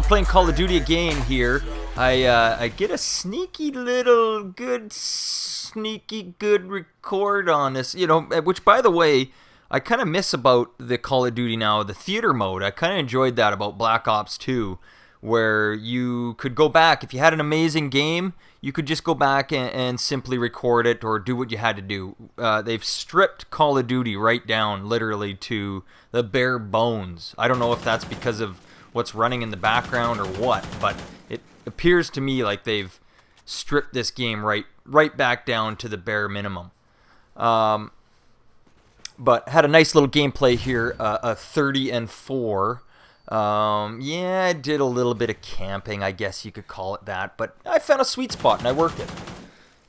Playing Call of Duty again here. I get a sneaky good record on this, which, by the way, I kind of miss about the Call of Duty now, the theater mode. I kind of enjoyed that about Black Ops 2, where you could go back. If you had an amazing game, you could just go back and simply record it or do what you had to do. They've stripped Call of Duty right down, literally, to the bare bones. I don't know if that's because of what's running in the background or what, but it appears to me like they've stripped this game right back down to the bare minimum. But had a nice little gameplay here, a 30-4. Yeah, I did a little bit of camping, I guess you could call it that, but I found a sweet spot and I worked it.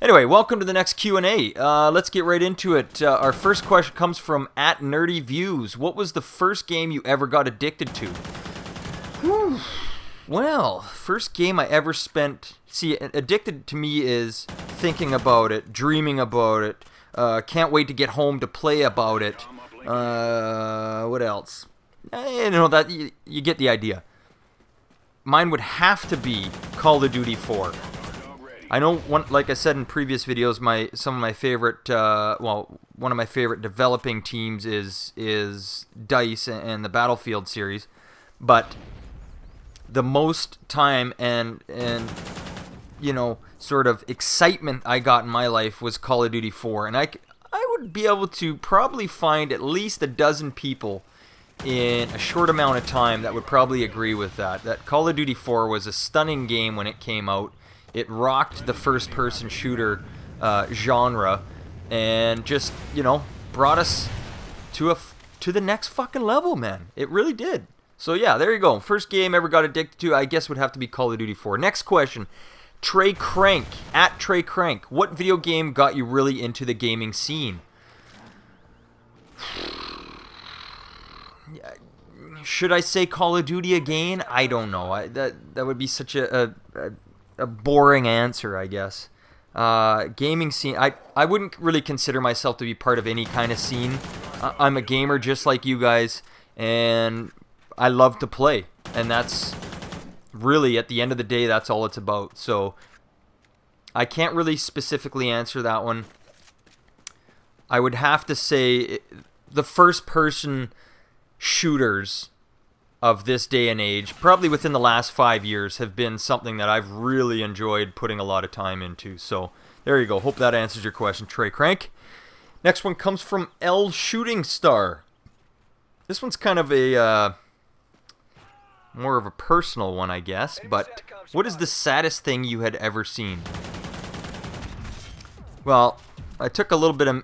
Anyway, welcome to the next Q&A. Let's get right into it. Our first question comes from @NerdyViews. What was the first game you ever got addicted to? Well, first game I ever spent... See, addicted to me is thinking about it, dreaming about it, can't wait to get home to play about it. What else? That you get the idea. Mine would have to be Call of Duty 4. I know, like I said in previous videos, one of my favorite developing teams is DICE and the Battlefield series, but the most time and sort of excitement I got in my life was Call of Duty 4, and I would be able to probably find at least a dozen people in a short amount of time that would probably agree with that. That Call of Duty 4 was a stunning game when it came out. It rocked the first-person shooter genre, and just brought us to the next fucking level, man. It really did. So yeah, there you go. First game ever got addicted to, I guess, would have to be Call of Duty 4. Next question, Trey Crank, @TreyCrank. What video game got you really into the gaming scene? Should I say Call of Duty again? I don't know. That would be such a boring answer, I guess. Gaming scene, I wouldn't really consider myself to be part of any kind of scene. I'm a gamer just like you guys, and I love to play, and that's really, at the end of the day, that's all it's about. So I can't really specifically answer that one. I would have to say the first-person shooters of this day and age, probably within the last 5 years, have been something that I've really enjoyed putting a lot of time into. So there you go. Hope that answers your question, Trey Crank. Next one comes from L Shooting Star. This one's kind of a more of a personal one, I guess, but what is the saddest thing you had ever seen? Well, I took a little bit of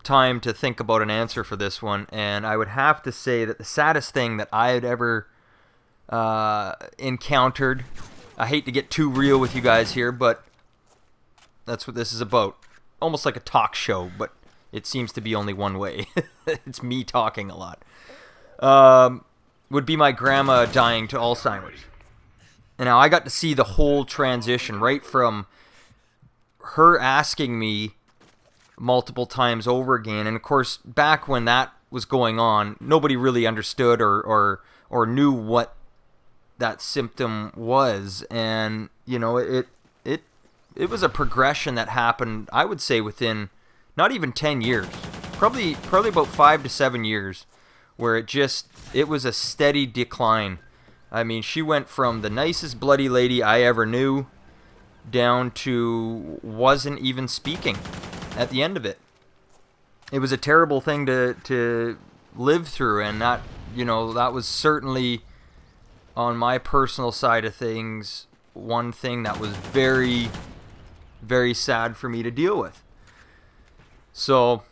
time to think about an answer for this one, and I would have to say that the saddest thing that I had ever encountered, I hate to get too real with you guys here, but that's what this is about. Almost like a talk show, but it seems to be only one way. It's me talking a lot. Would be my grandma dying to Alzheimer's. And now I got to see the whole transition, right from her asking me multiple times over again. And of course, back when that was going on, nobody really understood or knew what that symptom was. And it was a progression that happened, I would say, within not even 10 years, probably about 5 to 7 years, where it was a steady decline. I mean, she went from the nicest bloody lady I ever knew down to wasn't even speaking at the end of it. It was a terrible thing to live through, and that was certainly, on my personal side of things, one thing that was very, very sad for me to deal with. So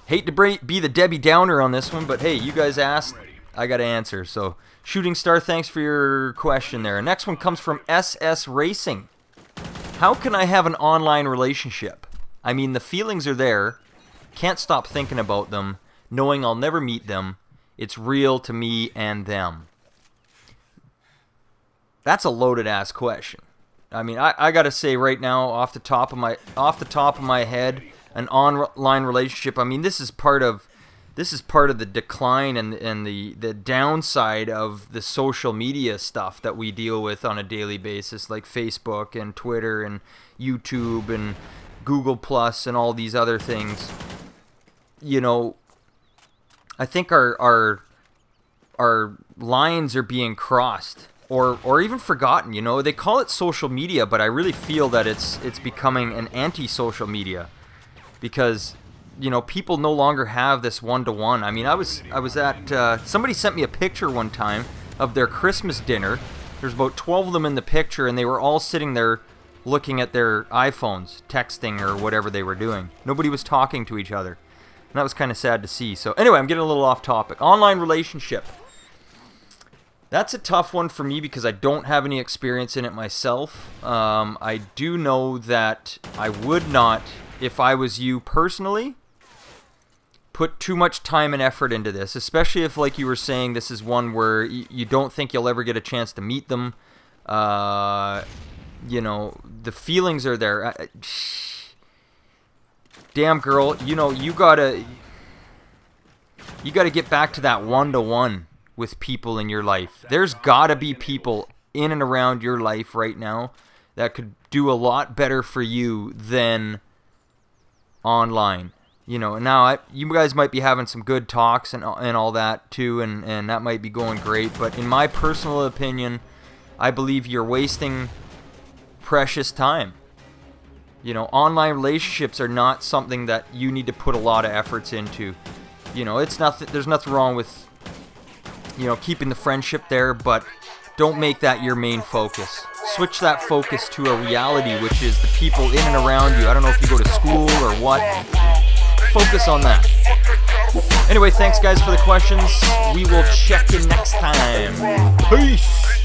Hate to be the Debbie Downer on this one, but hey, you guys asked, I got to answer. So, Shooting Star, thanks for your question there. Next one comes from SS Racing. How can I have an online relationship? I mean, the feelings are there. Can't stop thinking about them, knowing I'll never meet them. It's real to me and them. That's a loaded ass question. I mean, I gotta say right now, off the top of my head, an online relationship. I mean, this is part of the decline and the downside of the social media stuff that we deal with on a daily basis, like Facebook and Twitter and YouTube and Google Plus and all these other things. You know, I think our lines are being crossed or even forgotten. You know, they call it social media, but I really feel that it's becoming an anti-social media, because you know, people no longer have this one-to-one. I mean, I was at somebody sent me a picture one time of their Christmas dinner. There's about 12 of them in the picture, and they were all sitting there looking at their iPhones, texting or whatever they were doing. Nobody was talking to each other. And that was kind of sad to see. So anyway, I'm getting a little off topic. Online relationship. That's a tough one for me because I don't have any experience in it myself. I do know that I would not, if I was you personally, put too much time and effort into this, especially if, like you were saying, this is one where you don't think you'll ever get a chance to meet them. You know, the feelings are there. Damn, girl, you know, you gotta get back to that one-to-one with people in your life. There's gotta be people in and around your life right now that could do a lot better for you than online. You know, now you guys might be having some good talks and all that too, and that might be going great, but in my personal opinion, I believe you're wasting precious time. You know, online relationships are not something that you need to put a lot of efforts into. You know, there's nothing wrong with, you know, keeping the friendship there, but don't make that your main focus. Switch that focus to a reality, which is the people in and around you. I don't know if you go to school or what. Focus on that. Anyway, thanks guys for the questions. We will check in next time. Peace.